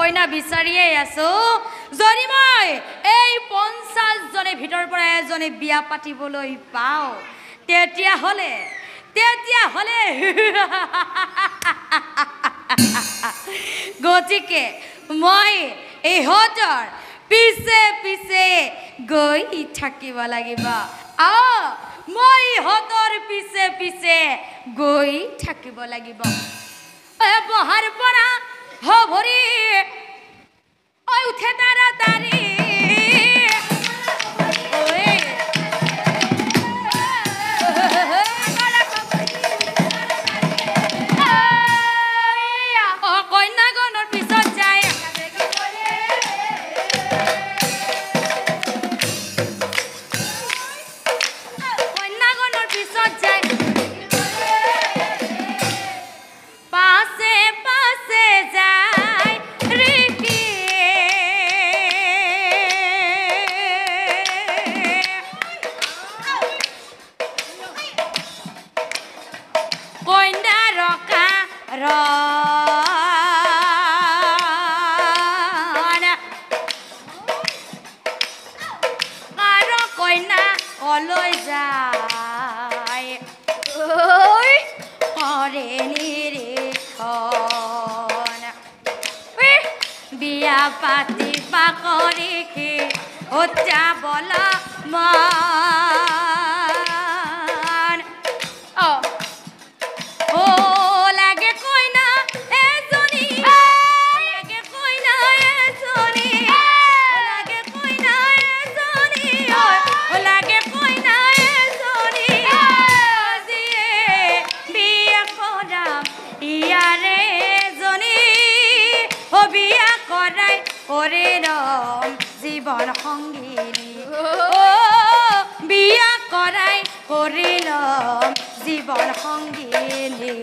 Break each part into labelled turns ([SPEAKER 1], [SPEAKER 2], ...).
[SPEAKER 1] কইনা বিচাৰিয়ে আছো যদি মই এই 50 জনে ভিতৰ পৰা এজনে বিয়া পাতিবলৈ পাও তেতিয়া হলে গতিকে মই ইহঁতৰ পিছে গৈ থাকিব লাগিব মই ইহঁতৰ পিছে গৈ থাকিব লাগিব বহাৰ পৰা ভৰি উঠে তাড়াতাড়ি পাতি পাকৰি খি হত্যা বলা মান ও লাগে কইনা এজনী লাগে কইনা এজনী লাগে কইনা এজনী ও লাগে কইনা এজনী আজিয়ে বিয়া কৰাম ইয়াৰে এজনী ও বিয়া কৰাই করে রম জীবন সঙ্গিনী ও বিয়া করাই করিলাম জীবন সঙ্গিনী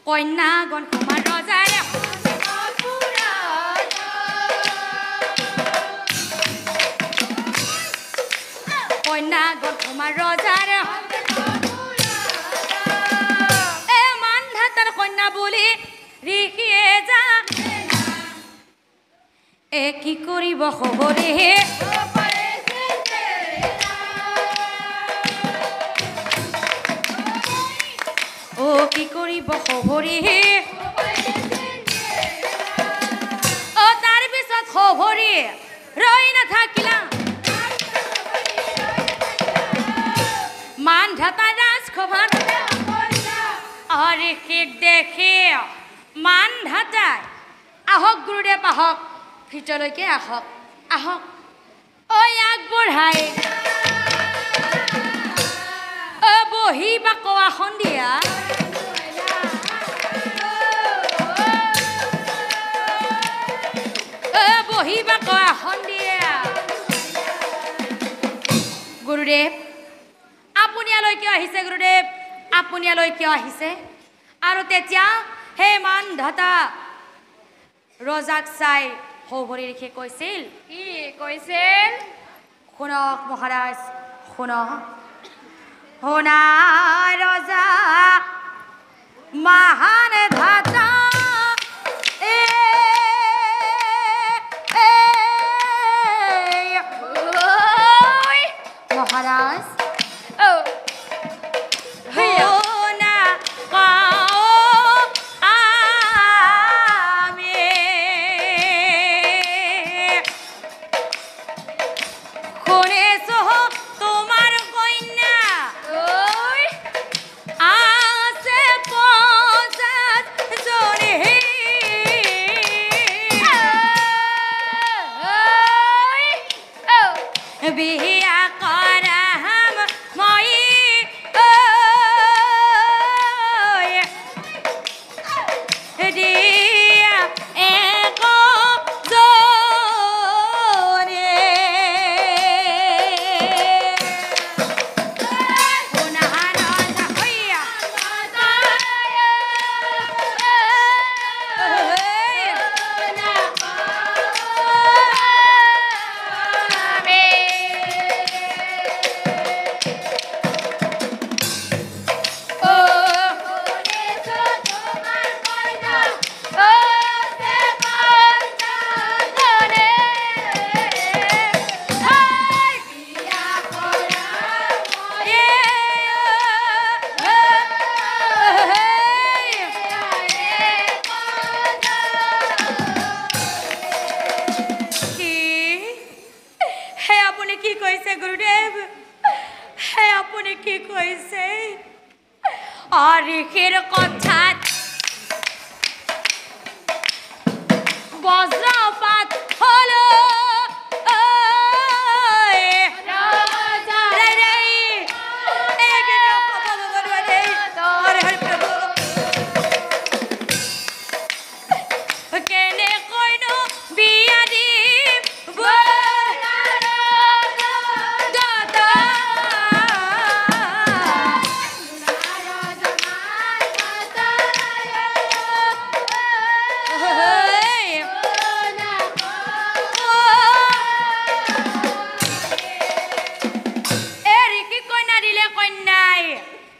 [SPEAKER 1] কন্যাগণ কুমার রজার কন্যাগণ কুমার রজার এ মানধাতার কন্যা বলি রিখিয়ে যা এ কি করিব খবরে ও কি করিব খবরে ও তার পিছত খবরে রই না থাকিলা মান ধাতা রাজখভার আরে কি দেখে মান ধাতাই আহক গুৰুদেৱ আহক ভিতৰলৈকে আহক ঐ আগবঢ়াই বহি বা কোৱাখন দিয়া বহি বা কোৱাখন দিয়া গুৰুদেৱ আপুনি ইয়ালৈ কিয় আহিছে গুৰুদেৱ আপুনি ইয়ালৈ কিয় আহিছে আৰু তেতিয়া হে মান ধাতা ৰজাক চাই হৌভৰি ৰেখে কৈছিল কি কৈছিল শুনক মহাৰাজ শুনক होना रोजा महान धाता महाराज होना ঋষিৰ কথাত বজ্ৰপাত হল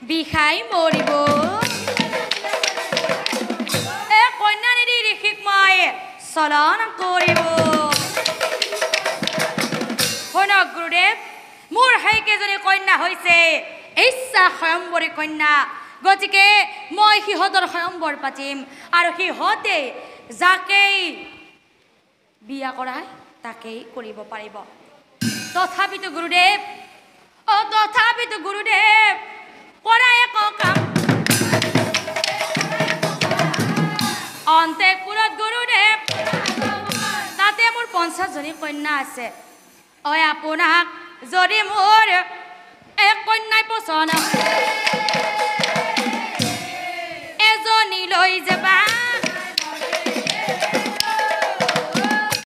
[SPEAKER 1] বিষাই মৰিব কন্যা নিদি ঋষিক মই চলন কৰিব শুনক গুৰুদেৱ মোৰ সেইকেইজনী কন্যা হৈছে ইচ্ছা স্বয়ম্বৰী কন্যা গতিকে মই সিহঁতৰ স্বয়ম্বৰ পাতিম আৰু সিহঁতে যাকেই বিয়া কৰায় তাকেই কৰিব পাৰিব তথাপিতো গুৰুদেৱ কৰা এক কাম অন্তঃপুৰত গুৰুদেৱ তাতে মোৰ 50 জনী কন্যা আছে আপোনাক যদি মোৰ এক কন্যাই পছন্দ